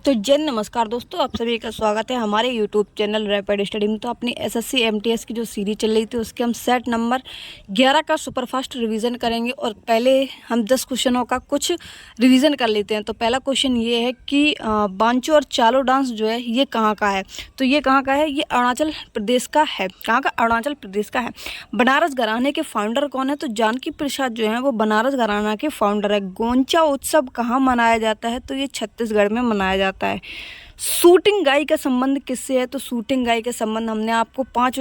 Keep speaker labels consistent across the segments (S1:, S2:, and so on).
S1: तो जय नमस्कार दोस्तों, आप सभी का स्वागत है हमारे यूट्यूब चैनल रैपिड स्टडी में। तो अपनी एसएससी एमटीएस की जो सीरीज चल रही थी उसके हम सेट नंबर 11 का सुपरफास्ट रिवीजन करेंगे। और पहले हम 10 क्वेश्चनों का कुछ रिवीजन कर लेते हैं। तो पहला क्वेश्चन ये है कि बांचो और चालो डांस जो है ये कहाँ का है। तो ये कहाँ का है, ये अरुणाचल प्रदेश का है। कहाँ का, अरुणाचल प्रदेश का है। बनारस घराने के फाउंडर कौन है, तो जानकी प्रसाद जो है वो बनारस घराना के फाउंडर है। गोंचा उत्सव कहाँ मनाया जाता है, तो ये छत्तीसगढ़ में मनाया जाता है। शूटिंग गाय का संबंध किससे है, तो शूटिंग गाय का संबंध हमने आपको 5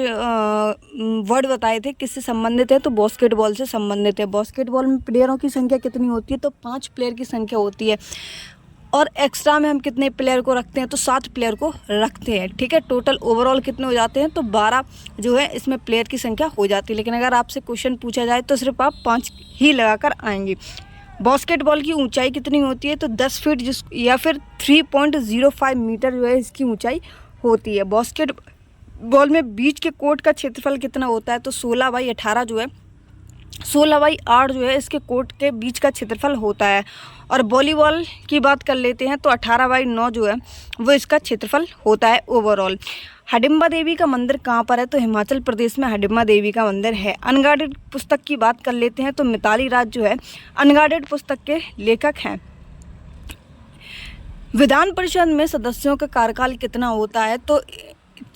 S1: वर्ड बताए थे किससे संबंधित है, तो बास्केटबॉल से संबंधित है। बास्केटबॉल में प्लेयरों की संख्या कितनी होती है, तो 5 प्लेयर की संख्या होती है। और एक्स्ट्रा में हम कितने प्लेयर को रखते हैं, तो 7 प्लेयर को रखते हैं। ठीक है, टोटल ओवरऑल कितने हो जाते हैं, तो 12 जो है इसमें प्लेयर की संख्या हो जाती है। लेकिन अगर आपसे क्वेश्चन पूछा जाए तो सिर्फ आप 5 ही लगाकर आएंगे। बास्केटबॉल की ऊंचाई कितनी होती है, तो 10 फीट या फिर 3.05 मीटर जो है इसकी ऊंचाई होती है। बास्केटबॉल में बीच के कोर्ट का क्षेत्रफल कितना होता है, तो 16/18 जो है 16/8 जो है इसके कोर्ट के बीच का क्षेत्रफल होता है। और वॉलीबॉल की बात कर लेते हैं तो 18/9 जो है वो इसका क्षेत्रफल होता है ओवरऑल। हडिम्बा देवी का मंदिर कहाँ पर है, तो हिमाचल प्रदेश में हडिम्बा देवी का मंदिर है। अनगार्डेड पुस्तक की बात कर लेते हैं तो मिताली राज जो है अनगार्डेड पुस्तक के लेखक हैं। विधान परिषद में सदस्यों का कार्यकाल कितना होता है, तो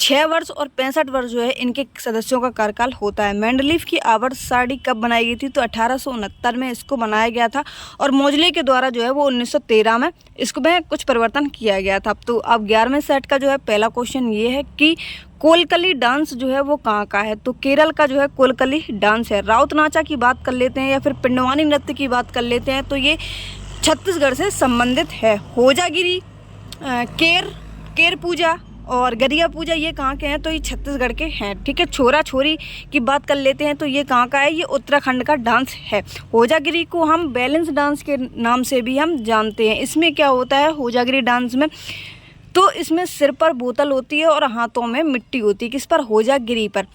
S1: 6 वर्ष और 65 वर्ष जो है इनके सदस्यों का कार्यकाल होता है। मैंडलीफ की आवर्त सारणी कब बनाई गई थी, तो 1869 में इसको बनाया गया था। और मोजले के द्वारा जो है वो 1913 में इसको में कुछ परिवर्तन किया गया था। तो अब 11वें सेट का जो है पहला क्वेश्चन ये है कि कोलकली डांस जो है वो कहाँ का है, तो केरल का जो है कोलकली डांस है। राउत नाचा की बात कर लेते हैं या फिर पिंडवानी नृत्य की बात कर लेते हैं तो ये छत्तीसगढ़ से संबंधित है। होजागिरी, केर पूजा और गरिया पूजा ये कहाँ के हैं, तो ये छत्तीसगढ़ के हैं। ठीक है, छोरा छोरी की बात कर लेते हैं तो ये कहाँ का है, ये उत्तराखंड का डांस है। होजागिरी को हम बैलेंस डांस के नाम से भी हम जानते हैं। इसमें क्या होता है होजागिरी डांस में, तो इसमें सिर पर बोतल होती है और हाथों में मिट्टी होती है। किस पर, होजागिरी पर।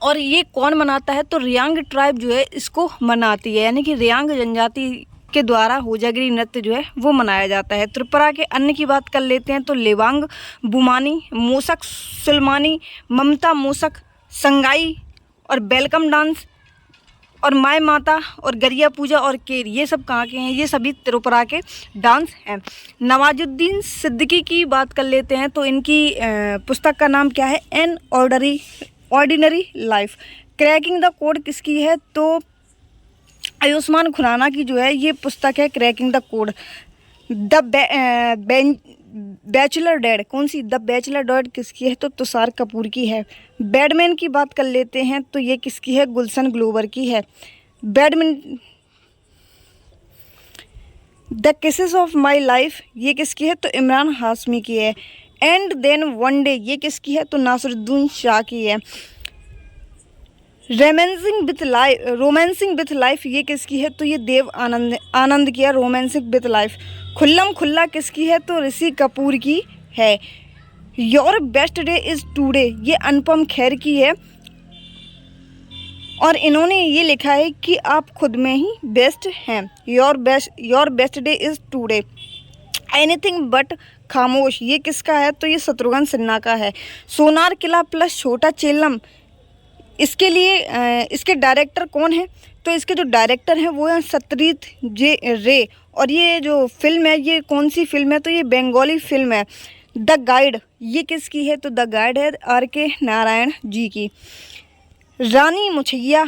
S1: और ये कौन मनाता है, तो रियांग ट्राइब जो है इसको मनाती है, यानी कि रियांग जनजाति के द्वारा होजागिरी नृत्य जो है वो मनाया जाता है। त्रिपुरा के अन्य की बात कर लेते हैं तो लेवांग, बुमानी, मोसक सुलमानी, ममता मोसक, संगाई और वेलकम डांस और माय माता और गरिया पूजा और केर, ये सब कहाँ के हैं, ये सभी त्रिपुरा के डांस हैं। नवाजुद्दीन सिद्दीकी की बात कर लेते हैं तो इनकी पुस्तक का नाम क्या है, an ordinary life. Cracking the code किसकी है, तो आयुष्मान खुराना की जो है ये पुस्तक है cracking the code. The bachelor dad कौन सी, द बैचलर डैड किसकी है, तो तुषार कपूर की है। बैडमैन की बात कर लेते हैं तो ये किसकी है, गुलशन ग्लोवर की है। The kisses of my life ये किसकी है, तो इमरान हाशमी की है। एंड देन वन डे ये किसकी है, तो नासिरुद्दीन शाह की है। रोमांसिंग विथ लाइफ ये किसकी है, तो ये देव आनंद की है, रोमांसिंग विथ लाइफ। खुल्लम खुल्ला किसकी है, तो ऋषि कपूर की है। Your best day is today ये अनुपम खेर की है। और इन्होंने ये लिखा है कि आप खुद में ही बेस्ट हैं। Your best day is today. Anything but खामोश ये किसका है, तो ये शत्रुघ्न सिन्हा का है। सोनार किला प्लस छोटा चेलम इसके लिए इसके डायरेक्टर कौन है, तो इसके जो डायरेक्टर हैं वो हैं सत्यजीत रे। और ये जो फिल्म है ये कौन सी फिल्म है, तो ये बंगाली फिल्म है। द गाइड ये किसकी है, तो द गाइड है R.K. नारायण जी की। रानी मुछैया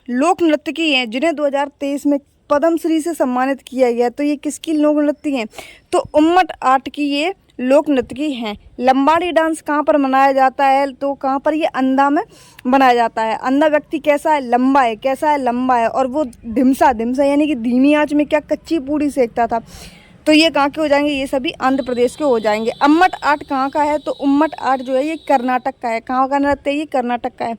S1: लोक नृत्य की हैं जिन्हें 2023 में पद्मश्री से सम्मानित किया गया, तो ये किसकी लोक नृत्य हैं, तो उम्मट आर्ट की ये लोक नृत्य की हैं। लंबाड़ी डांस कहाँ पर मनाया जाता है, तो कहाँ पर, ये अंधा में मनाया जाता है। अंधा व्यक्ति कैसा है, लंबा है, कैसा है, लंबा है। और वो ढिमसा यानी कि धीमी आंच में क्या कच्ची पूड़ी सेकता था। तो ये कहाँ के हो जाएंगे, ये सभी आंध्र प्रदेश के हो जाएंगे। अम्मट आर्ट कहाँ का है, तो उम्मट आर्ट जो है ये कर्नाटक का है। कहाँ का नृत्य है, ये कर्नाटक का है।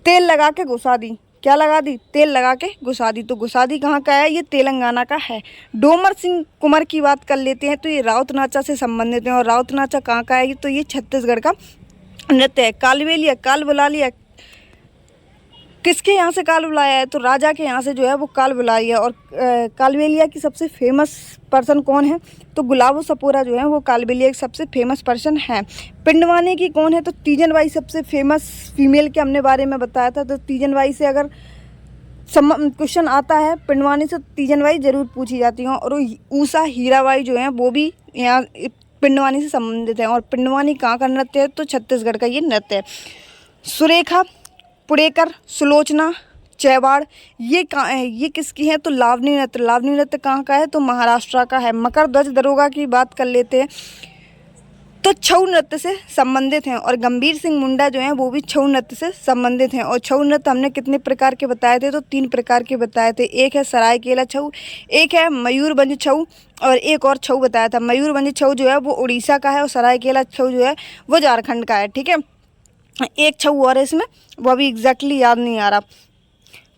S1: तेल लगा के घुसा दी, क्या लगा दी, तेल लगा के घुसा दी, तो घुसा दी कहाँ का है, ये तेलंगाना का है। डोमर सिंह कुंवर की बात कर लेते हैं तो ये राउत नाचा से संबंधित हैं। और राउत नाचा कहाँ का है, तो ये छत्तीसगढ़ का नृत्य है। कालबेलिया काल बुला लिया किसके यहाँ से काल बुलाया है, तो राजा के यहाँ से जो है वो काल बुलाई है। और कालबेलिया की सबसे फेमस पर्सन कौन है, तो गुलाबो सपोरा जो है वो कालबेलिया के सबसे फेमस पर्सन है। पिंडवानी की कौन है, तो तीजनबाई सबसे फेमस फीमेल के हमने बारे में बताया था। तो तीजनबाई से अगर क्वेश्चन आता है पिंडवानी से, तीजनबाई जरूर पूछी जाती हैं। और ऊषा हीराबाई जो है वो भी यहाँ पिंडवानी से संबंधित है। और पिंडवानी कहाँ का नृत्य है, तो छत्तीसगढ़ का ये नृत्य है। सुरेखा पुड़ेकर, सुलोचना चैवाड़, ये कहाँ है, ये किसकी है, तो लावनी नृत्य। लावनी नृत्य कहाँ का है, तो महाराष्ट्र का है। मकर ध्वज दरोगा की बात कर लेते हैं, तो छऊ नृत्य से संबंधित हैं। और गंभीर सिंह मुंडा जो हैं वो भी छऊ नृत्य से संबंधित हैं। और छऊ नृत्य हमने कितने प्रकार के बताए थे, तो 3 प्रकार के बताए थे। एक है सरायकेला छऊ, एक है मयूरभंज छऊ, और एक और छऊ बताया था। मयूरभंज छऊ जो है वो उड़ीसा का है, और सरायकेला छऊ जो है वो झारखंड का है। ठीक है, एक छऊ और है इसमें, वो अभी एग्जैक्टली याद नहीं आ रहा।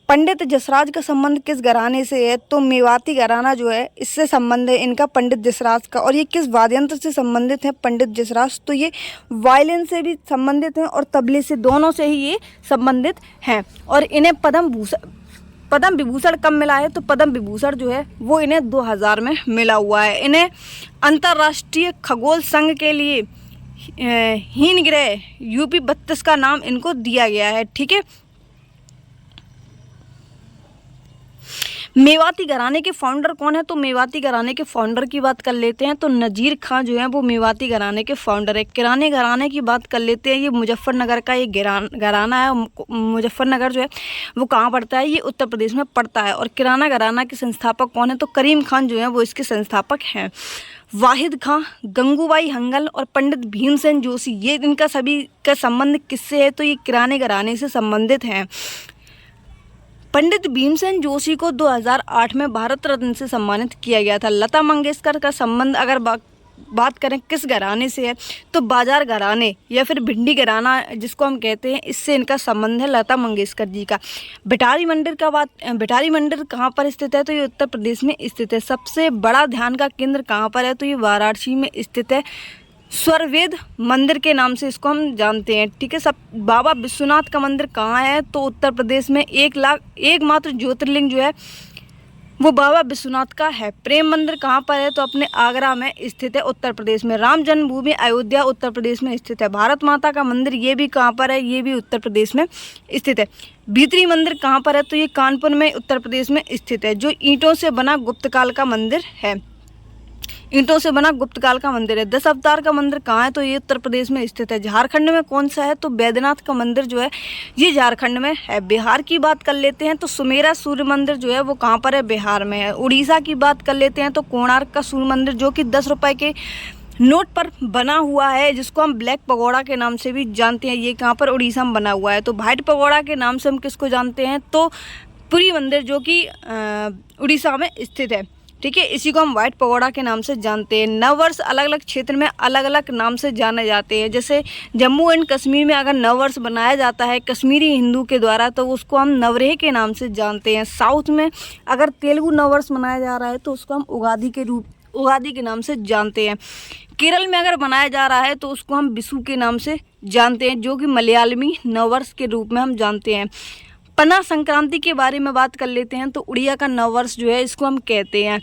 S1: पंडित जसराज का संबंध किस घराने से है, तो मेवाती घराना जो है इससे संबंध है इनका, पंडित जसराज का। और ये किस वाद्ययंत्र से संबंधित है, पंडित जसराज, तो ये वायलिन से भी संबंधित हैं और तबले से, दोनों से ही ये संबंधित हैं। और इन्हें पद्म विभूषण कब मिला है, तो पद्म विभूषण जो है वो इन्हें 2000 में मिला हुआ है। इन्हें अंतर्राष्ट्रीय खगोल संघ के लिए हीन ग्रह UP 32 का नाम इनको दिया गया है। ठीक है, मेवाती घराने के फाउंडर कौन है, तो मेवाती घराने के फाउंडर की बात कर लेते हैं, तो नज़ीर खां जो है वो मेवाती घराने के फाउंडर है। किराने घराने की बात कर लेते हैं, ये मुजफ्फरनगर का ये घराना है। मुजफ्फरनगर जो है वो कहाँ पड़ता है, ये उत्तर प्रदेश में पड़ता है। और किराना घराना के संस्थापक कौन है, तो करीम खान जो है वो इसके संस्थापक हैं। वाहिद खां, गंगूबाई हंगल और पंडित भीमसेन जोशी, ये इनका सभी का संबंध किससे है, तो ये किराने घराने से संबंधित हैं। पंडित भीमसेन जोशी को 2008 में भारत रत्न से सम्मानित किया गया था। लता मंगेशकर का संबंध अगर बात करें किस घराने से है, तो बाजार घराने या फिर भिंडी घराना जिसको हम कहते हैं, इससे इनका संबंध है लता मंगेशकर जी का। बिटारी मंदिर कहाँ पर स्थित है, तो ये उत्तर प्रदेश में स्थित है। सबसे बड़ा ध्यान का केंद्र कहाँ पर है, तो ये वाराणसी में स्थित है। स्वरवेद मंदिर के नाम से इसको हम जानते हैं। ठीक है, सब बाबा विश्वनाथ का मंदिर कहाँ है, तो उत्तर प्रदेश में एकमात्र ज्योतिर्लिंग जो है वो बाबा विश्वनाथ का है। प्रेम मंदिर कहाँ पर है, तो अपने आगरा में स्थित है, उत्तर प्रदेश में। राम जन्मभूमि अयोध्या उत्तर प्रदेश में स्थित है। भारत माता का मंदिर ये भी कहाँ पर है, ये भी उत्तर प्रदेश में स्थित है। भीतरी मंदिर कहाँ पर है, तो ये कानपुर में उत्तर प्रदेश में स्थित है, जो ईंटों से बना गुप्तकाल का मंदिर है। ईंटों से बना गुप्तकाल का मंदिर है। 10 अवतार का मंदिर कहाँ है, तो ये उत्तर प्रदेश में स्थित है। झारखंड में कौन सा है, तो बैद्यनाथ का मंदिर जो है ये झारखंड में है। बिहार की बात कर लेते हैं, तो सुमेरा सूर्य मंदिर जो है वो कहाँ पर है, बिहार में है। उड़ीसा की बात कर लेते हैं, तो कोणार्क का सूर्य मंदिर जो कि 10 रुपये के नोट पर बना हुआ है, जिसको हम ब्लैक पगोड़ा के नाम से भी जानते हैं, ये कहाँ पर, उड़ीसा में बना हुआ है। तो व्हाइट पगोड़ा के नाम से हम किसको जानते हैं, तो पुरी मंदिर जो कि उड़ीसा में स्थित है। ठीक है, इसी को हम व्हाइट पगोड़ा के नाम से जानते हैं। नववर्ष अलग अलग क्षेत्र में अलग अलग नाम से जाने जाते हैं। जैसे जम्मू एंड कश्मीर में अगर नववर्ष बनाया जाता है कश्मीरी हिंदू के द्वारा, तो उसको हम नवरेह के नाम से जानते हैं। साउथ में अगर तेलुगु नववर्ष मनाया जा रहा है तो उसको हम उगादी के नाम से जानते हैं। केरल में अगर बनाया जा रहा है तो उसको हम बिशु के नाम से जानते हैं, जो कि मलयालमी नववर्ष के रूप में हम जानते हैं। पना संक्रांति के बारे में बात कर लेते हैं, तो उड़िया का नववर्ष जो है इसको हम कहते हैं।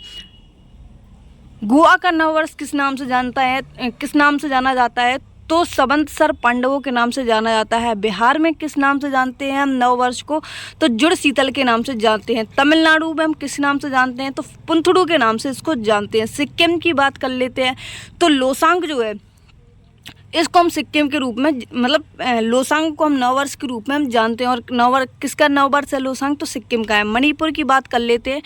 S1: गोवा का नववर्ष किस नाम से जाना जाता है, तो संवत्सर पांडवों के नाम से जाना जाता है। बिहार में किस नाम से जानते हैं हम नववर्ष को, तो जुड़ शीतल के नाम से जानते हैं। तमिलनाडु में हम किस नाम से जानते हैं, तो पुंथुडू के नाम से इसको जानते हैं। सिक्किम की बात कर लेते हैं, तो लोसांग जो है इसको हम सिक्किम के रूप में, मतलब लोसांग को हम नववर्ष के रूप में हम जानते हैं। और किसका नववर्ष है लोसांग, तो सिक्किम का है। मणिपुर की बात कर लेते हैं,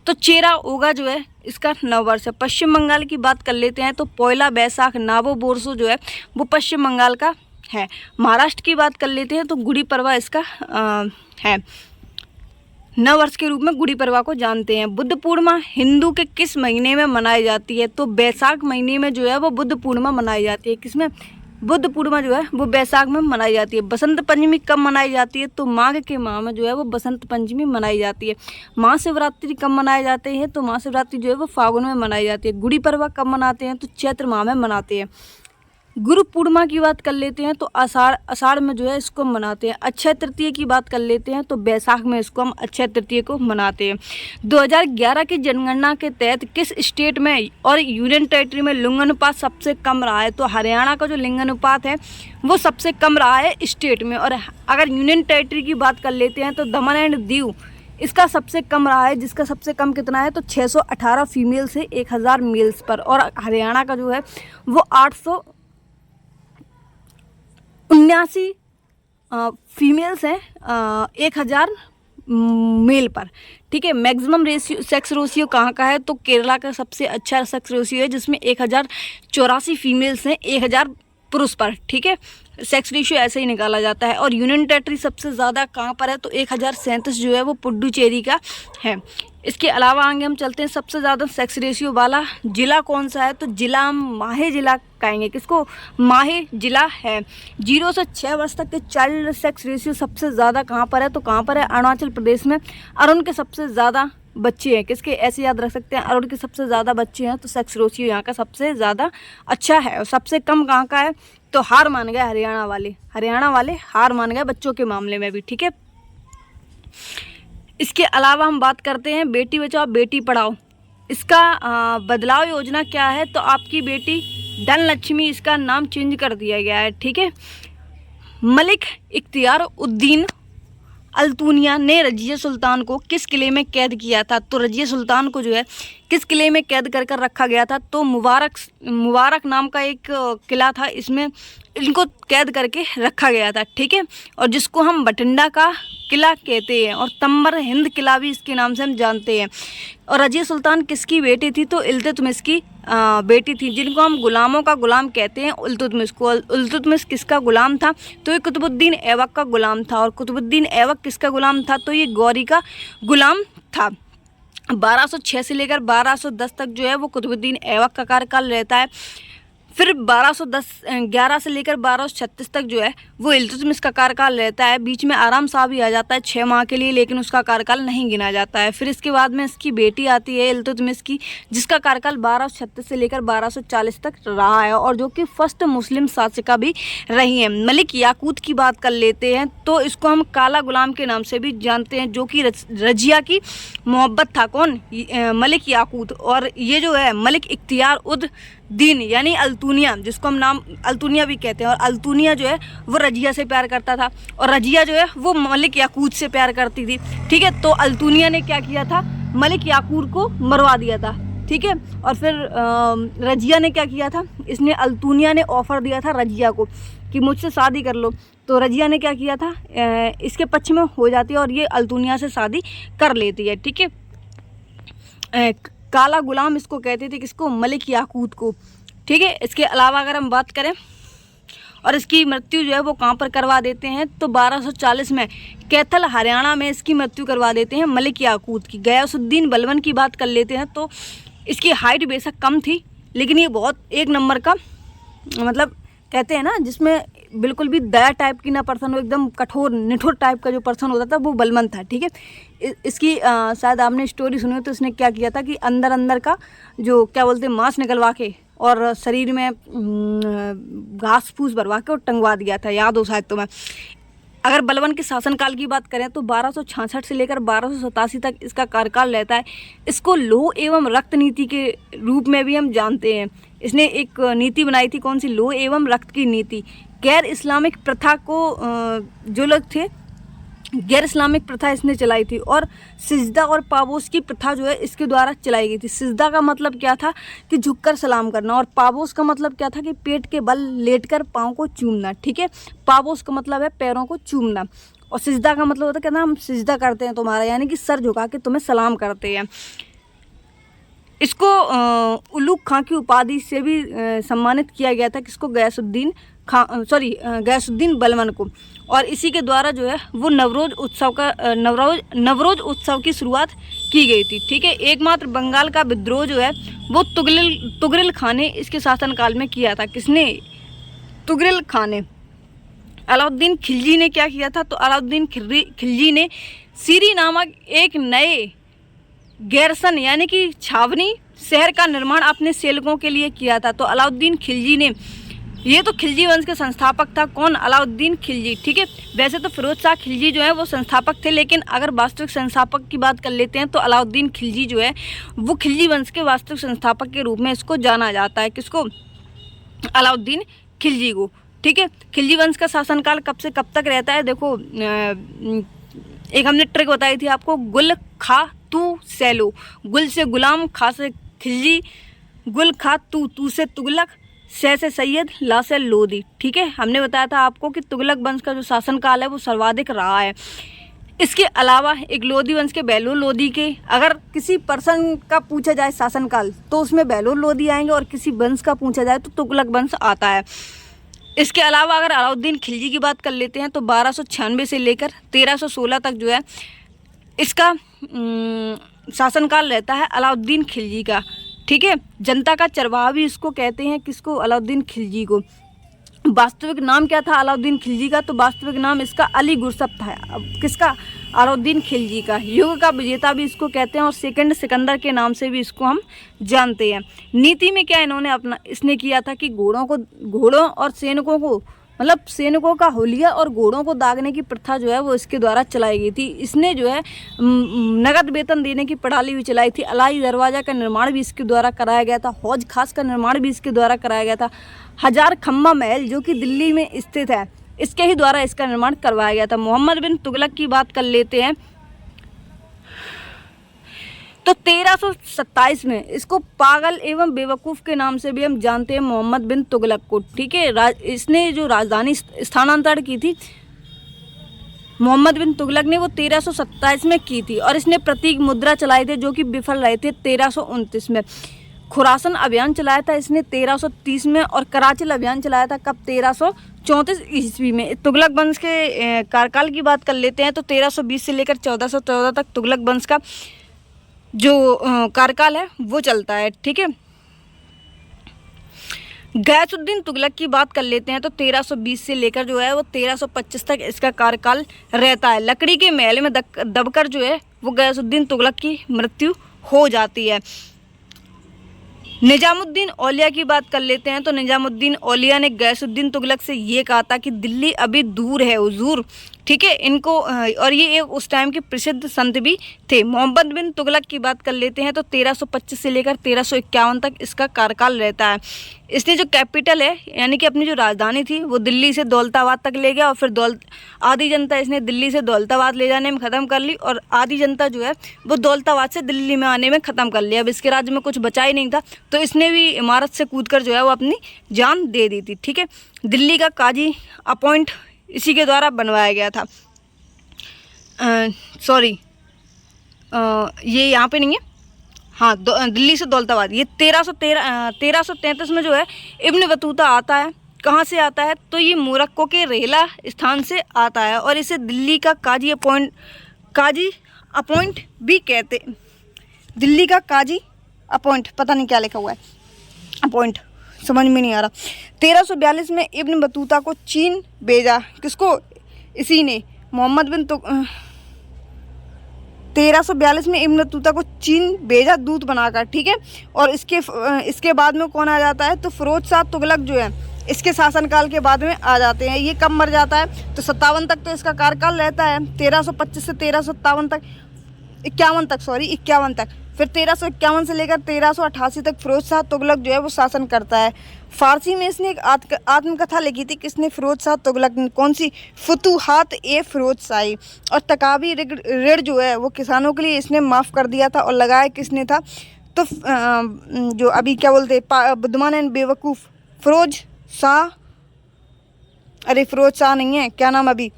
S1: तो चेरा ओगा जो है इसका नववर्ष है। पश्चिम बंगाल की बात कर लेते हैं, तो पोयला बैसाख नाबो बोरसो जो है वो पश्चिम बंगाल का है। महाराष्ट्र की बात कर लेते हैं, तो गुड़ी पड़वा इसका है। नववर्ष के रूप में गुड़ी पड़वा को जानते हैं। बुद्ध पूर्णिमा हिंदू के किस महीने में मनाई जाती है, तो बैसाख महीने में जो है वो बुद्ध पूर्णिमा मनाई जाती है। किसमें, बुद्ध पूर्णिमा जो है वो बैसाख में मनाई जाती है। बसंत पंचमी कब मनाई जाती है, तो माघ के माह में जो है वो बसंत पंचमी मनाई जाती है। महाशिवरात्रि कब मनाए जाते हैं, तो महाशिवरात्रि जो है वो फागुन में मनाई जाती है। गुड़ी पड़वा कब मनाते हैं, तो चैत्र माह में मनाते हैं। गुरु पूर्णिमा की बात कर लेते हैं तो आषाढ़ में जो है इसको मनाते हैं। अक्षय तृतीया की बात कर लेते हैं तो बैसाख में इसको हम अक्षय तृतीया को मनाते हैं। 2011 की जनगणना के तहत किस स्टेट में और यूनियन टेरिटरी में लिंगानुपात सबसे कम रहा है? तो हरियाणा का जो लिंगानुपात है वो सबसे कम रहा है स्टेट में। और अगर यूनियन टेरिटरी की बात कर लेते हैं तो दमन एंड दीव इसका सबसे कम रहा है, जिसका सबसे कम कितना है तो 618 फीमेल से 1000 मेल्स पर। और हरियाणा का जो है वो 879 फीमेल्स हैं 1000 मेल पर। ठीक है, मैक्सिमम रेशियो सेक्स रेशियो कहाँ का है? तो केरला का सबसे अच्छा सेक्स रेशियो है, जिसमें 1084 फीमेल्स हैं 1000 पुरुष पर। ठीक है, सेक्स रेशियो ऐसे ही निकाला जाता है। और यूनियन टेरिटरी सबसे ज़्यादा कहाँ पर है? तो 1037 जो है वो पुडुचेरी का है। इसके अलावा आगे हम चलते हैं, सबसे ज़्यादा सेक्स रेशियो वाला जिला कौन सा है? तो जिला हम माहे जिला कहेंगे। किसको? माहे जिला है। 0 से 6 वर्ष तक के चाइल्ड सेक्स रेशियो सबसे ज़्यादा कहाँ पर है? तो कहाँ पर है? अरुणाचल प्रदेश में। अरुण के सबसे ज़्यादा बच्चे हैं। किसके? ऐसे याद रख सकते हैं, अरुण के सबसे ज़्यादा बच्चे हैं, तो सेक्स रेशियो यहाँ का सबसे ज़्यादा अच्छा है। और सबसे कम कहाँ का है? तो हार मान गए हरियाणा वाले हार मान गए बच्चों के मामले में भी। ठीक है, इसके अलावा हम बात करते हैं बेटी बचाओ बेटी पढ़ाओ। इसका बदलाव योजना क्या है? तो आपकी बेटी धन लक्ष्मी, इसका नाम चेंज कर दिया गया है। ठीक है, मलिक इख्तियार उद्दीन अल्तुनिया ने रजिया सुल्तान को किस किले में कैद किया था? तो रजिया सुल्तान को जो है किस किले में कैद कर कर रखा गया था? तो मुबारक नाम का एक किला था, इसमें इनको कैद करके रखा गया था। ठीक है, और जिसको हम बठिंडा का किला कहते हैं, और तंबर हिंद किला भी इसके नाम से हम जानते हैं। और रजिया सुल्तान किसकी बेटी थी? तो इल्तुतमिश की बेटी थी, जिनको हम गुलामों का गुलाम कहते हैं, इल्तुतमिश को। इल्तुतमिश किसका गुलाम था? तो ये कुतुबुद्दीन ऐबक का गुलाम था। और कुतुबुद्दीन ऐबक किसका गुलाम था? तो ये गौरी का गुलाम था। 1206 से लेकर 1210 तक जो है वो कुतुबुद्दीन ऐबक का कार्यकाल रहता है। फिर 11 से लेकर 1236 तक जो है वो इल्तुतमिश का कार्यकाल रहता है। बीच में आराम शाह भी आ जाता है 6 माह के लिए, लेकिन उसका कार्यकाल नहीं गिना जाता है। फिर इसके बाद में इसकी बेटी आती है इल्तुतमिश की, जिसका कार्यकाल 1236 से लेकर 1240 तक रहा है, और जो कि फर्स्ट मुस्लिम शासिका भी रही हैं। मलिक याकूत की बात कर लेते हैं तो इसको हम काला गुलाम के नाम से भी जानते हैं, जो कि रजिया की मोहब्बत था। कौन? मलिक याकूत। और ये जो है मलिक इख्तियार उद दीन यानी अल्तुनिया, जिसको हम नाम अल्तुनिया भी कहते हैं, और अल्तुनिया जो है वो रजिया से प्यार करता था, और रजिया जो है वो मलिक याकूत से प्यार करती थी। ठीक है, तो अल्तुनिया ने क्या किया था? मलिक याकूत को मरवा दिया था। ठीक है, और फिर रजिया ने क्या किया था? इसने अल्तुनिया ने ऑफ़र दिया था रजिया को कि मुझसे शादी कर लो, तो रजिया ने क्या किया था? इसके पक्ष में हो जाती है और ये अल्तुनिया से शादी कर लेती है। ठीक है, काला गुलाम इसको कहते थे, किसको? मलिक याकूत को। ठीक है, इसके अलावा अगर हम बात करें, और इसकी मृत्यु जो है वो कहाँ पर करवा देते हैं? तो 1240 में कैथल हरियाणा में इसकी मृत्यु करवा देते हैं मलिक याकूत की। गयासुद्दीन बलबन की बात कर लेते हैं तो इसकी हाइट बेशक कम थी, लेकिन ये बहुत एक नंबर का, मतलब कहते हैं ना जिसमें बिल्कुल भी दया टाइप की ना पर्सन हो, एकदम कठोर निठुर टाइप का जो पर्सन होता था वो बलबन था। ठीक है, इसकी शायद आपने स्टोरी सुनी हो, तो इसने क्या किया था कि अंदर का जो क्या बोलते हैं मांस निकलवा के और शरीर में घास फूस भरवा के और टंगवा दिया था, याद हो शायद तुम्हें। अगर बलबन के शासनकाल की बात करें तो 1266 से लेकर 1287 तक इसका कार्यकाल रहता है। इसको लोह एवं रक्त नीति के रूप में भी हम जानते हैं। इसने एक नीति बनाई थी, कौन सी? लोह एवं रक्त की नीति। गैर इस्लामिक प्रथा को जो लोग थे, गैर इस्लामिक प्रथा इसने चलाई थी, और सिजदा और पाबोस की प्रथा जो है इसके द्वारा चलाई गई थी। सिजदा का मतलब क्या था? कि झुककर सलाम करना, और पाबोस का मतलब क्या था? कि पेट के बल लेटकर पाँव को चूमना। ठीक है, पाबोस का मतलब है पैरों को चूमना, और सिजदा का मतलब होता है कहना हम सिजदा करते हैं तुम्हारा, यानी कि सर झुका के तुम्हें सलाम करते हैं। इसको उलूग खां की उपाधि से भी सम्मानित किया गया था। किसको? गयासुद्दीन बलबन को। और इसी के द्वारा जो है वो नवरोज उत्सव की शुरुआत की गई थी। ठीक है, एकमात्र बंगाल का विद्रोह जो है वो तुगरिल खां ने इसके शासनकाल में किया था। किसने? तुगरिल खां ने। अलाउद्दीन खिलजी ने क्या किया था? तो अलाउद्दीन खिलजी ने सीरी नामक एक नए गैरसन यानी कि छावनी शहर का निर्माण अपने सेवकों के लिए किया था। तो अलाउद्दीन खिलजी ने ये तो खिलजी वंश के संस्थापक था कौन? अलाउद्दीन खिलजी। ठीक है, वैसे तो फिरोज शाह खिलजी जो है वो संस्थापक थे, लेकिन अगर वास्तविक संस्थापक की बात कर लेते हैं तो अलाउद्दीन खिलजी जो है वो खिलजी वंश के वास्तविक संस्थापक के रूप में इसको जाना जाता है। किसको? अलाउद्दीन खिलजी को। ठीक है, खिलजी वंश का शासनकाल कब से कब तक रहता है? देखो एक हमने ट्रिक बताई थी आपको, गुल खा तू सैलो। गुल से गुलाम, खा से खिलजी, गुल खा तू से तुगलक, से सैयद, ला से लोदी। ठीक है, हमने बताया था आपको कि तुगलक वंश का जो शासनकाल है वो सर्वाधिक रहा है। इसके अलावा एक लोदी वंश के बहलोल लोदी के, अगर किसी पर्सन का पूछा जाए शासनकाल तो उसमें बहलोल लोदी आएंगे, और किसी वंश का पूछा जाए तो तुगलक वंश आता है। इसके अलावा अगर अलाउद्दीन खिलजी की बात कर लेते हैं तो 1296 से लेकर 1316 तक जो है इसका शासनकाल रहता है अलाउद्दीन खिलजी का। ठीक है, जनता का चरवाहा भी इसको कहते हैं। किसको? अलाउद्दीन खिलजी को। वास्तविक नाम क्या था अलाउद्दीन खिलजी का? तो वास्तविक नाम इसका अली गुरसप था। अब किसका? अलाउद्दीन खिलजी का। युग का विजेता भी इसको कहते हैं, और सेकंड सिकंदर के नाम से भी इसको हम जानते हैं। नीति में क्या इसने किया था कि घोड़ों और सैनिकों को, मतलब सैनिकों का होलिया और घोड़ों को दागने की प्रथा जो है वो इसके द्वारा चलाई गई थी। इसने जो है नगद वेतन देने की प्रणाली भी चलाई थी। अलाई दरवाज़ा का निर्माण भी इसके द्वारा कराया गया था। हौज खास का निर्माण भी इसके द्वारा कराया गया था। हजार खम्बा महल जो कि दिल्ली में स्थित है, इसके ही द्वारा इसका निर्माण करवाया गया था। मोहम्मद बिन तुगलक की बात कर लेते हैं तो 1327 में इसको पागल एवं बेवकूफ़ के नाम से भी हम जानते हैं, मोहम्मद बिन तुगलक को। ठीक है, इसने जो राजधानी स्थानांतरण की थी मोहम्मद बिन तुगलक ने, वो 1327 में की थी, और इसने प्रतीक मुद्रा चलाए थे जो कि विफल रहे थे 1329 में। खुरासन अभियान चलाया था इसने 1330 में, और कराचिल अभियान चलाया था कब? 1334 ईस्वी में। तुगलक वंश के कार्यकाल की बात कर लेते हैं तो 1320 से लेकर 1414 तक तुगलक वंश का जो कार्यकाल है वो चलता है। ठीक है, गयासुद्दीन तुगलक की बात कर लेते हैं तो 1320 से लेकर जो है वो 1325 तक इसका कार्यकाल रहता है। लकड़ी के महल में दबकर जो है वो गयासुद्दीन तुगलक की मृत्यु हो जाती है। निजामुद्दीन औलिया की बात कर लेते हैं तो निजामुद्दीन औलिया ने गयासुद्दीन तुगलक से ये कहा था कि दिल्ली अभी दूर है हुजूर। ठीक है, इनको और ये एक उस टाइम के प्रसिद्ध संत भी थे। मोहम्मद बिन तुगलक की बात कर लेते हैं तो 1325 से लेकर 1351 तक इसका कार्यकाल रहता है। इसने जो कैपिटल है यानी कि अपनी जो राजधानी थी वो दिल्ली से दौलताबाद तक ले गया, और फिर आधी जनता इसने दिल्ली से दौलताबाद ले जाने में ख़त्म कर ली, और आधी जनता जो है वो दौलताबाद से दिल्ली में आने में ख़त्म कर लिया। अब इसके राज्य में कुछ बचा ही नहीं था, तो इसने भी इमारत से कूदकर जो है वो अपनी जान दे दी थी। ठीक है, दिल्ली का काजी अपॉइंट इसी के द्वारा बनवाया गया था। ये यहाँ पे नहीं है, हाँ, दिल्ली से दौलताबाद। ये 1333 में जो है इब्न बतूता आता है। कहाँ से आता है? तो ये मोरक्को के रेला स्थान से आता है, और इसे दिल्ली का काजी अपॉइंट भी कहते। दिल्ली का काजी अपॉइंट, पता नहीं क्या लिखा हुआ है, अपॉइंट समझ में नहीं आ रहा। 1342 में इब्न बतूता को चीन भेजा। किसको? इसी ने, मोहम्मद बिन 1342 में इब्न बतूता को चीन भेजा दूत बनाकर। ठीक है, और इसके बाद में कौन आ जाता है? तो फिरोज शाह तुगलक जो है इसके शासनकाल के बाद में आ जाते हैं। ये कब मर जाता है? तो 57 तक तो इसका कार्यकाल रहता है, 1325 से 1357 तक, 51 तक। फिर 1351 से लेकर 1388 तक फिरोज शाह तुगलक जो है वो शासन करता है। फारसी में इसने एक आत्मकथा लिखी थी। किसने? फिरोज शाह तुगलक ने। कौन सी? फुतूहात ए फिरोज शाही। और तकावी ऋण जो है वो किसानों के लिए इसने माफ़ कर दिया था, और लगाया किसने था? तो जो अभी क्या बोलते बुद्धमान एंड बेवकूफ़ फिरोज शाह, अरे फिरोज शाह नहीं है, क्या नाम अभी,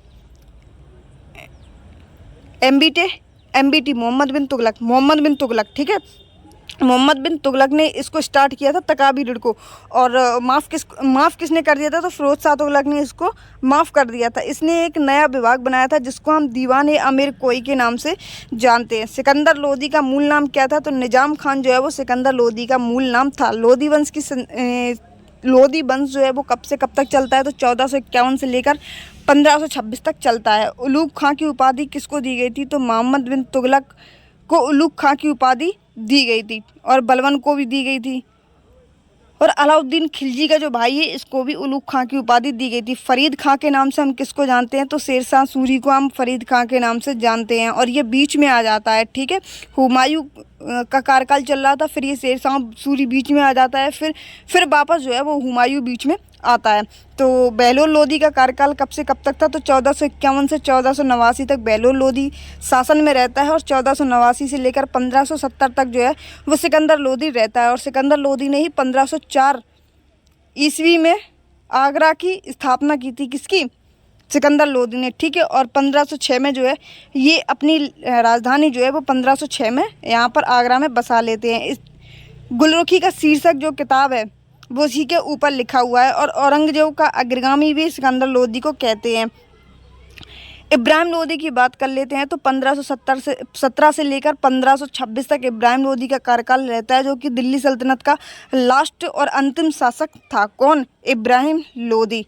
S1: MBT मोहम्मद बिन तुगलक। ठीक है, मोहम्मद बिन तुगलक ने इसको स्टार्ट किया था तकावी ऋण को, और माफ़ किसने कर दिया था? तो फिरोज शाह तुगलक ने इसको माफ़ कर दिया था। इसने एक नया विभाग बनाया था जिसको हम दीवान अमीर कोई के नाम से जानते हैं। सिकंदर लोदी का मूल नाम क्या था? तो निजाम खान जो है वो सिकंदर लोदी का मूल नाम था। लोदी वंश जो है वो कब से कब तक चलता है? तो 1451 से लेकर 1526 तक चलता है। उलूग खां की उपाधि किसको दी गई थी? तो मोहम्मद बिन तुगलक को उलूग खां की उपाधि दी गई थी, और बलवन को भी दी गई थी, और अलाउद्दीन खिलजी का जो भाई है इसको भी उलूग खां की उपाधि दी गई थी। फरीद खां के नाम से हम किसको जानते हैं, तो शेरशाह सूरी को हम फरीद खां के नाम से जानते हैं, और ये बीच में आ जाता है। ठीक है, हुमायूं का कार्यकाल चल रहा था, फिर ये शेरशाह सूरी बीच में आ जाता है, फिर वापस जो है वो हुमायूं बीच में आता है। तो बहलोल लोदी का कार्यकाल कब से कब तक था, तो 1451 से 1489 तक बहलोल लोदी शासन में रहता है, और 1489 से लेकर 1570 तक जो है वो सिकंदर लोदी रहता है। और सिकंदर लोदी ने ही 1504 ईस्वी में आगरा की स्थापना की थी, किसकी, सिकंदर लोदी ने। ठीक है, और 1506 में जो है ये अपनी राजधानी जो है वो 1506 में यहाँ पर आगरा में बसा लेते हैं। इस गुलरुखी का शीर्षक जो किताब है वो उसी के ऊपर लिखा हुआ है, और औरंगजेब का अग्रगामी भी सिकंदर लोदी को कहते हैं। इब्राहिम लोदी की बात कर लेते हैं, तो 1517 से लेकर 1526 तक इब्राहिम लोदी का कार्यकाल रहता है, जो कि दिल्ली सल्तनत का लास्ट और अंतिम शासक था। कौन, इब्राहिम लोदी।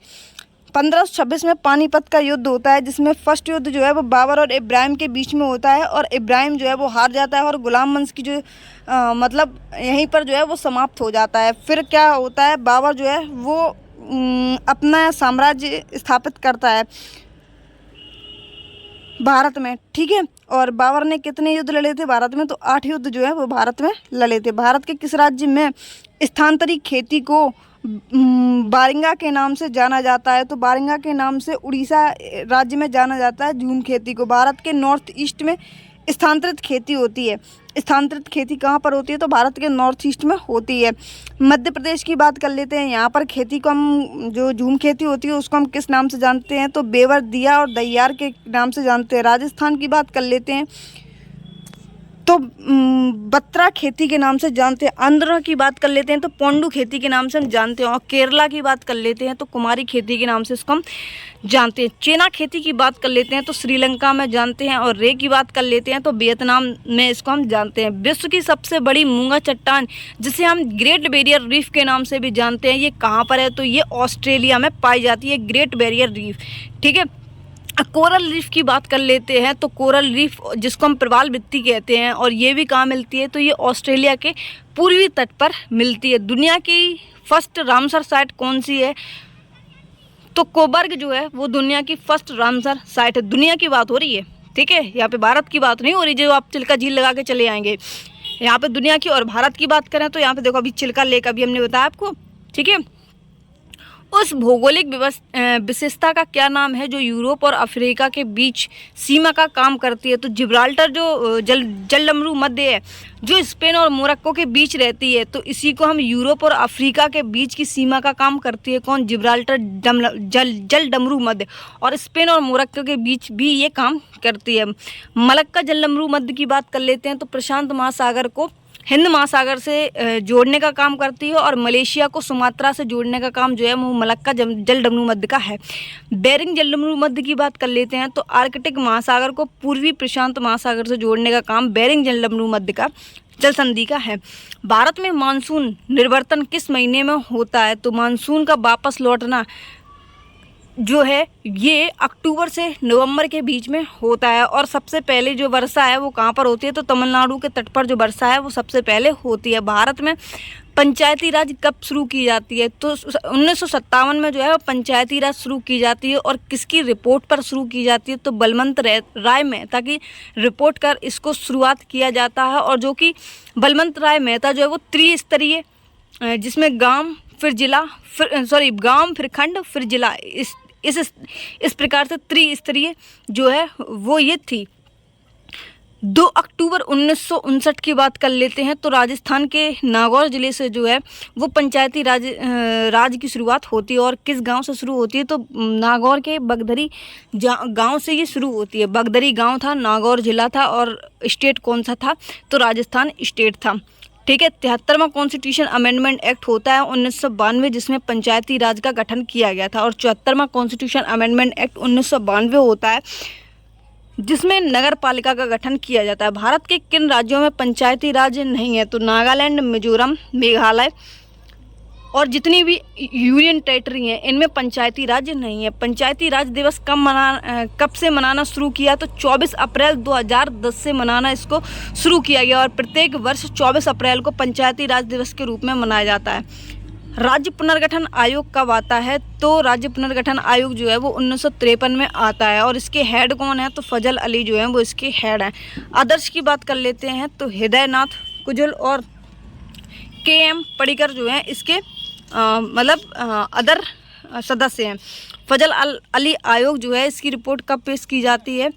S1: 1526 में पानीपत का युद्ध होता है, जिसमें फर्स्ट युद्ध जो है वो बाबर और इब्राहिम के बीच में होता है, और इब्राहिम जो है वो हार जाता है, और गुलाम वंश की जो मतलब यहीं पर जो है वो समाप्त हो जाता है। फिर क्या होता है, बाबर जो है वो अपना साम्राज्य स्थापित करता है भारत में। ठीक है, और बाबर ने कितने युद्ध लड़े थे भारत में, तो 8 युद्ध जो है वो भारत में लड़े थे। भारत के किस राज्य में स्थानांतरित खेती को बारिंगा के नाम से जाना जाता है, तो बारिंगा के नाम से उड़ीसा राज्य में जाना जाता है झूम खेती को। भारत के नॉर्थ ईस्ट में स्थानांतरित खेती होती है। स्थानांतरित खेती कहाँ पर होती है, तो भारत के नॉर्थ ईस्ट में होती है। मध्य प्रदेश की बात कर लेते हैं, यहाँ पर खेती को हम जो झूम खेती होती है उसको हम किस नाम से जानते हैं, तो बेवर, दिया और दैयार के नाम से जानते हैं। राजस्थान की बात कर लेते हैं तो बत्रा खेती के नाम से जानते हैं। आंध्र की बात कर लेते हैं तो पोंडू खेती के नाम से हम जानते हैं, और केरला की बात कर लेते हैं तो कुमारी खेती के नाम से इसको हम जानते हैं। चेना खेती की बात कर लेते हैं तो श्रीलंका में जानते हैं, और रे की बात कर लेते हैं तो वियतनाम में इसको हम जानते हैं। विश्व की सबसे बड़ी मूंगा चट्टान, जिसे हम ग्रेट बैरियर रीफ के नाम से भी जानते हैं, ये कहाँ पर है, तो ये ऑस्ट्रेलिया में पाई जाती है, ग्रेट बैरियर रीफ। ठीक है, कोरल रीफ की बात कर लेते हैं तो कोरल रीफ जिसको हम प्रवाल भित्ति कहते हैं, और ये भी कहाँ मिलती है, तो ये ऑस्ट्रेलिया के पूर्वी तट पर मिलती है। दुनिया की फर्स्ट रामसर साइट कौन सी है, तो कोबर्ग जो है वो दुनिया की फर्स्ट रामसर साइट है। दुनिया की बात हो रही है, ठीक है, यहाँ पे भारत की बात नहीं हो रही जो आप चिल्का झील लगा के चले आएंगे। यहाँ पे दुनिया की और भारत की बात करें तो यहाँ पे देखो अभी चिल्का लेक अभी हमने बताया आपको। ठीक है, उस भौगोलिक विशेषता का क्या नाम है जो यूरोप और अफ्रीका के बीच सीमा का काम करती है, तो जिब्राल्टर जो जलडमरू मध्य है जो स्पेन और मोरक्को के बीच रहती है, तो इसी को हम यूरोप और अफ्रीका के बीच की सीमा का काम करती है। कौन, जिब्राल्टर जलडमरू मध्य, और स्पेन और मोरक्को के बीच भी ये काम करती है। मलक्का जलडमरू मध्य की बात कर लेते हैं तो प्रशांत महासागर को हिंद महासागर से जोड़ने का काम करती है, और मलेशिया को सुमात्रा से जोड़ने का काम जो है वो मलक्का जलडमरू मध्य का है। बेरिंग जलडमरू मध्य की बात कर लेते हैं तो आर्कटिक महासागर को पूर्वी प्रशांत महासागर से जोड़ने का काम बेरिंग जलडमरू मध्य का जल संधि का है। भारत में मानसून निर्वर्तन किस महीने में होता है, तो मानसून का वापस लौटना जो है ये अक्टूबर से नवंबर के बीच में होता है, और सबसे पहले जो वर्षा है वो कहाँ पर होती है, तो तमिलनाडु के तट पर जो वर्षा है वो सबसे पहले होती है। भारत में पंचायती राज कब शुरू की जाती है, तो 1957 में जो है पंचायती राज शुरू की जाती है, और किसकी रिपोर्ट पर शुरू की जाती है, तो बलवंत राय मेहता की रिपोर्ट कर इसको शुरुआत किया जाता है। और जो कि बलवंत राय मेहता जो है वो त्रिस्तरीय, जिसमें गांव फिर जिला गांव फिर खंड फिर जिला, इस प्रकार से त्रिस्तरीय जो है वो ये थी। 2 अक्टूबर 1959 की बात कर लेते हैं तो राजस्थान के नागौर ज़िले से जो है वो पंचायती राज की शुरुआत होती है, और किस गांव से शुरू होती है, तो नागौर के बगदरी गांव से ये शुरू होती है। बगदरी गांव था, नागौर ज़िला था, और स्टेट कौन सा था, तो राजस्थान स्टेट था। ठीक है, 73वां कॉन्स्टिट्यूशन अमेंडमेंट एक्ट होता है 1992, जिसमें पंचायती राज का गठन किया गया था, और 74वां कॉन्स्टिट्यूशन अमेंडमेंट एक्ट 1992 होता है, जिसमें नगर पालिका का गठन किया जाता है। भारत के किन राज्यों में पंचायती राज नहीं है, तो नागालैंड, मिजोरम, मेघालय और जितनी भी यूनियन टेरिटरी हैं इनमें पंचायती राज नहीं है। पंचायती राज दिवस कब से मनाना शुरू किया, तो 24 अप्रैल 2010 से मनाना इसको शुरू किया गया, और प्रत्येक वर्ष 24 अप्रैल को पंचायती राज दिवस के रूप में मनाया जाता है। राज्य पुनर्गठन आयोग कब आता है? तो राज्य पुनर्गठन आयोग जो है वो 1953 में आता है और इसके हेड कौन है? तो फजल अली जो है वो इसके हेड हैं। आदर्श की बात कर लेते हैं तो हृदयनाथ कुजुल और KM पडिक्कर जो हैं इसके अदर सदस्य हैं। फजल अली आयोग जो है इसकी रिपोर्ट कब पेश की जाती है?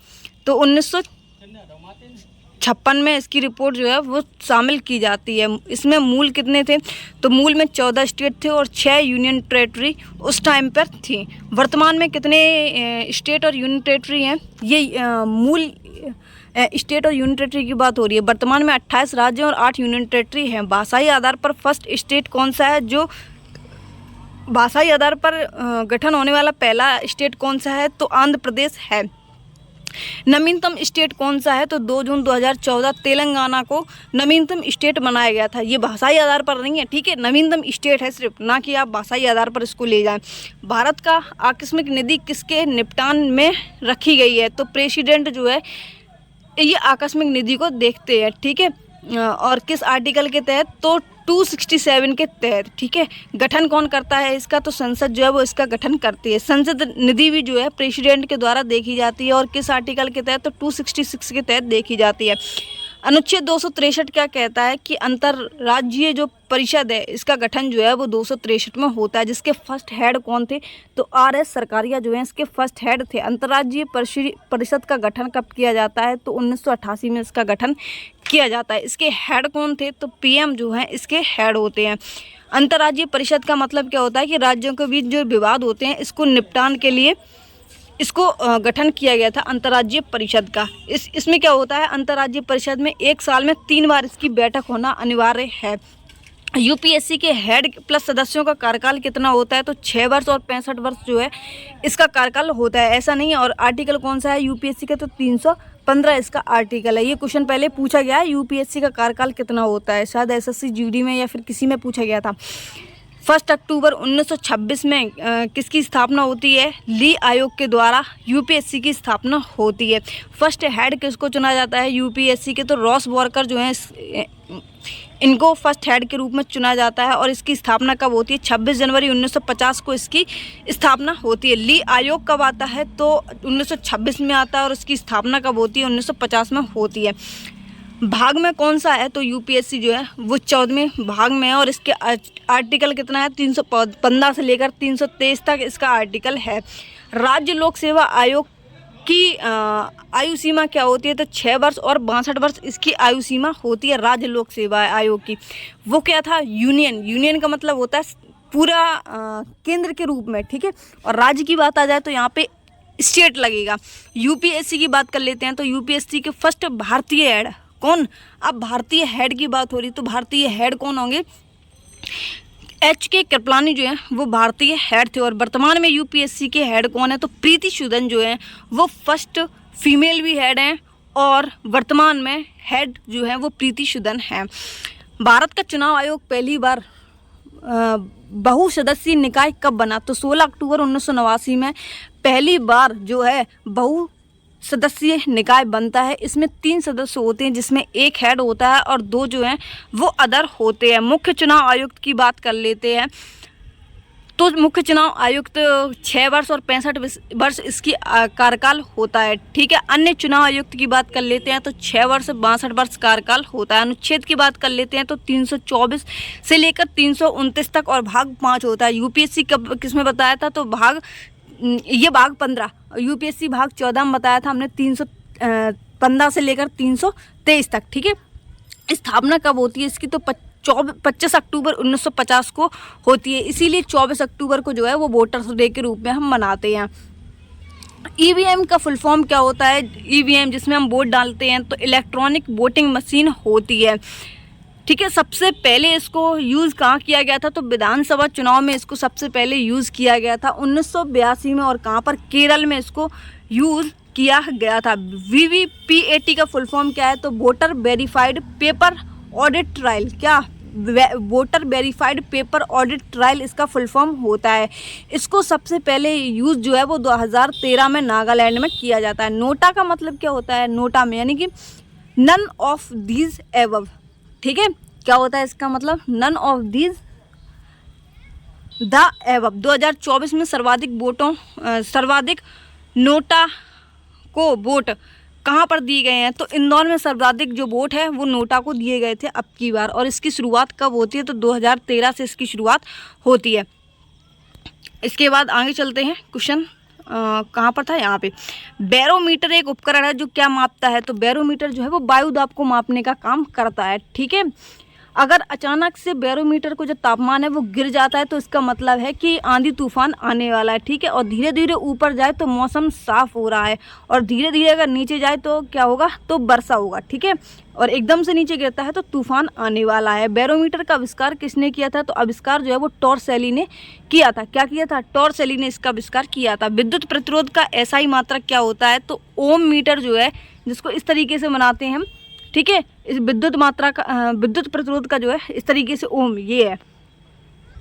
S1: तो 1956 में इसकी रिपोर्ट जो है वो शामिल की जाती है। इसमें मूल कितने थे? तो मूल में 14 स्टेट थे और 6 यूनियन टेरेटरी उस टाइम पर थी। वर्तमान में कितने स्टेट और यूनियन टेरेटरी हैं? ये मूल स्टेट और यूनियन टेरेटरी की बात हो रही है। वर्तमान में 28 राज्य और 8 यूनियन टेरेटरी हैं। भाषाई आधार पर फर्स्ट स्टेट कौन सा है? जो भाषाई आधार पर गठन होने वाला पहला स्टेट कौन सा है? तो आंध्र प्रदेश है। नवीनतम स्टेट कौन सा है? तो 2 जून 2014 तेलंगाना को नवीनतम स्टेट बनाया गया था। ये भाषाई आधार पर नहीं है, ठीक है, नवीनतम स्टेट है सिर्फ, ना कि आप भाषाई आधार पर इसको ले जाएं। भारत का आकस्मिक निधि किसके निपटान में रखी गई है? तो प्रेसिडेंट जो है ये आकस्मिक निधि को देखते हैं, ठीक है, और किस आर्टिकल के तहत? तो 267 के तहत, ठीक है। गठन कौन करता है इसका? तो संसद जो है वो इसका गठन करती है। संसद निधि भी जो है प्रेसिडेंट के द्वारा देखी जाती है और किस आर्टिकल के तहत? तो 266 के तहत देखी जाती है। अनुच्छेद 263 क्या कहता है? कि अंतर्राज्यीय जो परिषद है इसका गठन जो है वो 263 में होता है, जिसके फर्स्ट हेड कौन थे? तो RS सरकारिया जो है इसके फर्स्ट हेड थे। अंतर्राज्यीय परिषद का गठन कब किया जाता है? तो 1988 में इसका गठन किया जाता है। इसके हेड कौन थे? तो PM जो हैं इसके हेड होते हैं। अंतर्राज्यीय परिषद का मतलब क्या होता है? कि राज्यों के बीच जो विवाद होते हैं इसको निपटान के लिए इसको गठन किया गया था अंतर्राज्यीय परिषद का। इसमें क्या होता है? अंतर्राज्यीय परिषद में 1 साल में 3 बार इसकी बैठक होना अनिवार्य है। UPSC के हेड प्लस सदस्यों का कार्यकाल कितना होता है? तो 6 वर्ष और 65 वर्ष जो है इसका कार्यकाल होता है, ऐसा नहीं है। और आर्टिकल कौन सा है UPSC का? तो 315 इसका आर्टिकल है। ये क्वेश्चन पहले पूछा गया है, UPSC का कार्यकाल कितना होता है, शायद SSC GD में या फिर किसी में पूछा गया था। 1 अक्टूबर 1926 में किसकी स्थापना होती है? ली आयोग के द्वारा UPSC की स्थापना होती है। फर्स्ट हेड किसको चुना जाता है UPSC के? तो रॉस वॉकर जो हैं इनको फर्स्ट हेड के रूप में चुना जाता है। और इसकी स्थापना कब होती है? 26 जनवरी 1950 को इसकी स्थापना होती है। ली आयोग कब आता है? तो 1926 में आता है और उसकी स्थापना कब होती है? 1950 में होती है। भाग में कौन सा है? तो UPSC जो है वो 14वें भाग में है और इसके आर्टिकल कितना है? 315 से लेकर 323 तक इसका आर्टिकल है। राज्य लोक सेवा आयोग की आयु सीमा क्या होती है? तो 6 वर्ष और 62 वर्ष इसकी आयु सीमा होती है राज्य लोक सेवा आयोग की। वो क्या था? यूनियन का मतलब होता है पूरा केंद्र के रूप में, ठीक है। और राज्य की बात आ जाए तो यहाँ पे स्टेट लगेगा। UPSC की बात कर लेते हैं तो UPSC के फर्स्ट भारतीय हेड कौन? अब भारतीय हेड की बात हो रही तो भारतीय हेड कौन होंगे? HK कृपलानी जो है वो भारतीय हेड थे। और वर्तमान में UPSC के हेड कौन है? तो प्रीति सूदन जो है वो फर्स्ट फीमेल भी हेड हैं और वर्तमान में हेड जो है वो प्रीति सूदन है। भारत का चुनाव आयोग पहली बार बहुसदस्यीय निकाय कब बना? तो 16 अक्टूबर 1989 में पहली बार जो है बहुसदस्यीय निकाय बनता है। इसमें 3 सदस्य होते हैं जिसमें 1 हेड होता है और 2 जो हैं वो अदर होते हैं। मुख्य चुनाव आयुक्त की बात कर लेते हैं तो मुख्य चुनाव आयुक्त 6 वर्ष और 65 वर्ष इसकी कार्यकाल होता है, ठीक है। अन्य चुनाव आयुक्त की बात कर लेते हैं तो 6 वर्ष 62 वर्ष कार्यकाल होता है। अनुच्छेद की बात कर लेते हैं तो 324 से लेकर 329 तक और भाग 5 होता है। UPSC कब किसमें बताया था? तो भाग 15, UPSC भाग 14 में बताया था हमने 315 से लेकर 323 तक, ठीक है। स्थापना कब होती है इसकी? तो 25 अक्टूबर 1950 को होती है। इसीलिए 24 अक्टूबर को जो है वो वोटर्स डे के रूप में हम मनाते हैं। EVM का फुल फॉर्म क्या होता है? EVM जिसमें हम वोट डालते हैं तो इलेक्ट्रॉनिक वोटिंग मशीन होती है, ठीक है। सबसे पहले इसको यूज़ कहाँ किया गया था? तो विधानसभा चुनाव में इसको सबसे पहले यूज़ किया गया था 1982 में। और कहाँ पर? केरल में इसको यूज़ किया गया था। VVPAT का फुल फॉर्म क्या है? तो voter verified paper audit trail. क्या? Voter verified paper audit trail इसका फुल फॉर्म होता है। इसको सबसे पहले यूज़ जो है वो 2013 में नागालैंड में किया जाता है। नोटा का मतलब क्या होता है? नोटा में यानी कि नन ऑफ दीज एबव, ठीक है। क्या होता है इसका मतलब? None of these the above 2024 में सर्वाधिक नोटा को वोट कहाँ पर दिए गए हैं? तो इंदौर में सर्वाधिक जो वोट है वो नोटा को दिए गए थे अब की बार। और इसकी शुरुआत कब होती है? तो 2013 से इसकी शुरुआत होती है। इसके बाद आगे चलते हैं। क्वेश्चन कहाँ पर था? यहाँ पे। बैरोमीटर एक उपकरण है जो क्या मापता है? तो बैरोमीटर जो है वो वायु दाब को मापने का काम करता है। ठीक है। अगर अचानक से बैरोमीटर को जो तापमान है वो गिर जाता है तो इसका मतलब है कि आंधी तूफान आने वाला है। ठीक है। और धीरे धीरे ऊपर जाए तो मौसम साफ हो रहा है, और धीरे धीरे अगर नीचे जाए तो क्या होगा? तो वर्षा होगा। ठीक है। और एकदम से नीचे गिरता है तो तूफान आने वाला है। बैरोमीटर का आविष्कार किसने किया था? तो आविष्कार जो है वो टॉर्सेली ने किया था। क्या किया था? टॉर्सेली ने इसका आविष्कार किया था। विद्युत प्रतिरोध का एसआई मात्रक क्या होता है? तो ओम मीटर जो है, जिसको इस तरीके से बनाते हैं हम। ठीक है। इस विद्युत प्रतिरोध का जो है इस तरीके से ओम, ये है,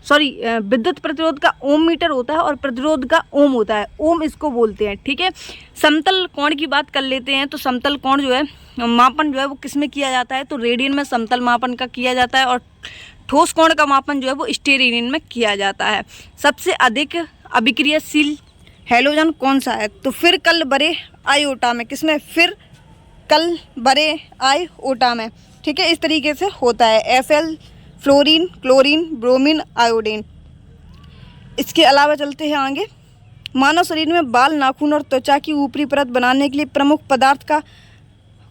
S1: सॉरी, विद्युत प्रतिरोध का ओम मीटर होता है और प्रतिरोध का ओम होता है। ओम इसको बोलते हैं। ठीक है। समतल कोण की बात कर लेते हैं। तो समतल कोण जो है मापन जो है वो किस में किया जाता है? तो रेडियन में समतल मापन का किया जाता है, और ठोस कोण का मापन जो है वो स्टेरेडियन में किया जाता है। सबसे अधिक अभिक्रियाशील हैलोजन कौन सा है? तो फिर कल बरे आयोटा में, किसमें? फिर कल बरे आयोटा में। ठीक है। इस तरीके से होता है। Fl fluorine, chlorine, bromine, iodine. इसके अलावा चलते हैं आगे। मानव शरीर में बाल, नाखून और त्वचा की ऊपरी परत बनाने के लिए प्रमुख पदार्थ का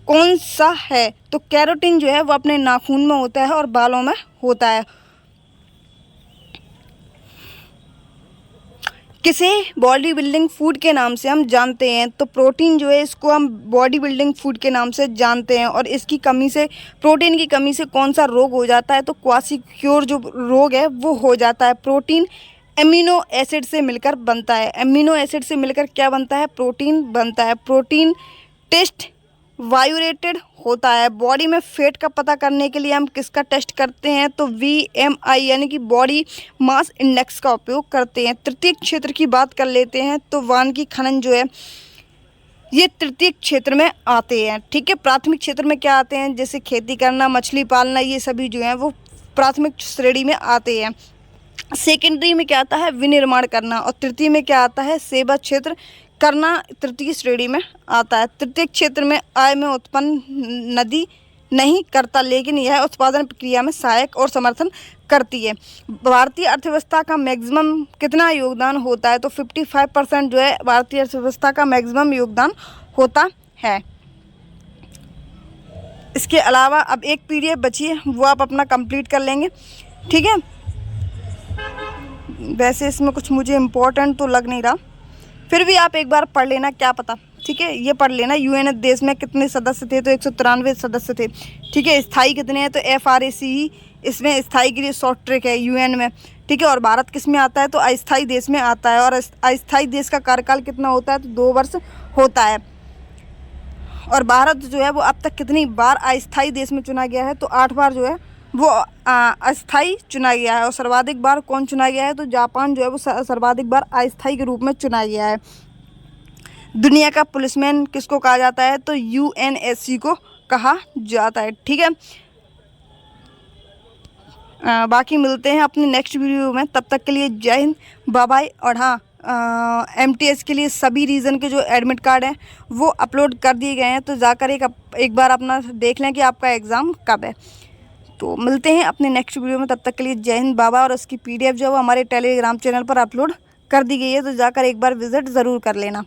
S1: कौन सा है? तो कैरोटीन जो है वो अपने नाखून में होता है और बालों में होता है। किसे बॉडी बिल्डिंग फूड के नाम से हम जानते हैं? तो प्रोटीन जो है इसको हम बॉडी बिल्डिंग फूड के नाम से जानते हैं। और इसकी कमी से, प्रोटीन की कमी से कौन सा रोग हो जाता है? तो क्वासिक्योर जो रोग है वो हो जाता है। प्रोटीन एमिनो एसिड से मिलकर बनता है। एमिनो एसिड से मिलकर क्या बनता है? प्रोटीन बनता है। प्रोटीन टेस्ट वायुरेटेड होता है। बॉडी में फैट का पता करने के लिए हम किसका टेस्ट करते हैं? तो VMI यानी कि बॉडी मास इंडेक्स का उपयोग करते हैं। तृतीय क्षेत्र की बात कर लेते हैं। तो वानिकी खनन जो है ये तृतीय क्षेत्र में आते हैं। ठीक है। प्राथमिक क्षेत्र में क्या आते हैं? जैसे खेती करना, मछली पालना, ये सभी जो हैं वो प्राथमिक श्रेणी में आते हैं। सेकेंडरी में क्या आता है? विनिर्माण करना। और तृतीय में क्या आता है? सेवा क्षेत्र करना तृतीय श्रेणी में आता है। तृतीय क्षेत्र में आय में उत्पन्न नदी नहीं करता, लेकिन यह उत्पादन प्रक्रिया में सहायक और समर्थन करती है। भारतीय अर्थव्यवस्था का मैक्सिमम कितना योगदान होता है? तो 55% जो है भारतीय अर्थव्यवस्था का मैक्सिमम योगदान होता है। इसके अलावा अब एक PDF बची है, वो आप अपना कंप्लीट कर लेंगे। ठीक है। वैसे इसमें कुछ मुझे इम्पोर्टेंट तो लग नहीं रहा, फिर भी आप एक बार पढ़ लेना, क्या पता। ठीक है। ये पढ़ लेना। UN देश में कितने सदस्य थे? तो 193 सदस्य थे। ठीक है। स्थायी कितने हैं? तो FRAC इसमें स्थायी के लिए शॉर्ट ट्रिक है UN में। ठीक है। और भारत किस में आता है? तो अस्थायी देश में आता है। और अस्थायी देश का कार्यकाल कितना होता है? तो 2 वर्ष होता है। और भारत जो है वो अब तक कितनी बार अस्थायी देश में चुना गया है? तो 8 बार जो है वो अस्थायी चुना गया है। और सर्वाधिक बार कौन चुना गया है? तो जापान जो है वो सर्वाधिक बार अस्थायी के रूप में चुना गया है। दुनिया का पुलिसमैन किसको कहा जाता है? तो UNSC को कहा जाता है। ठीक है। बाकी मिलते हैं अपने नेक्स्ट वीडियो में। तब तक के लिए जय हिंद, बाय बाय। और हाँ, MTS के लिए सभी रीजन के जो एडमिट कार्ड हैं वो अपलोड कर दिए गए हैं, तो जाकर एक बार अपना देख लें कि आपका एग्ज़ाम कब है। तो मिलते हैं अपने नेक्स्ट वीडियो में। तब तक के लिए जय हिंद, बाबा। और उसकी PDF जो है वो हमारे टेलीग्राम चैनल पर अपलोड कर दी गई है, तो जाकर एक बार विज़िट ज़रूर कर लेना।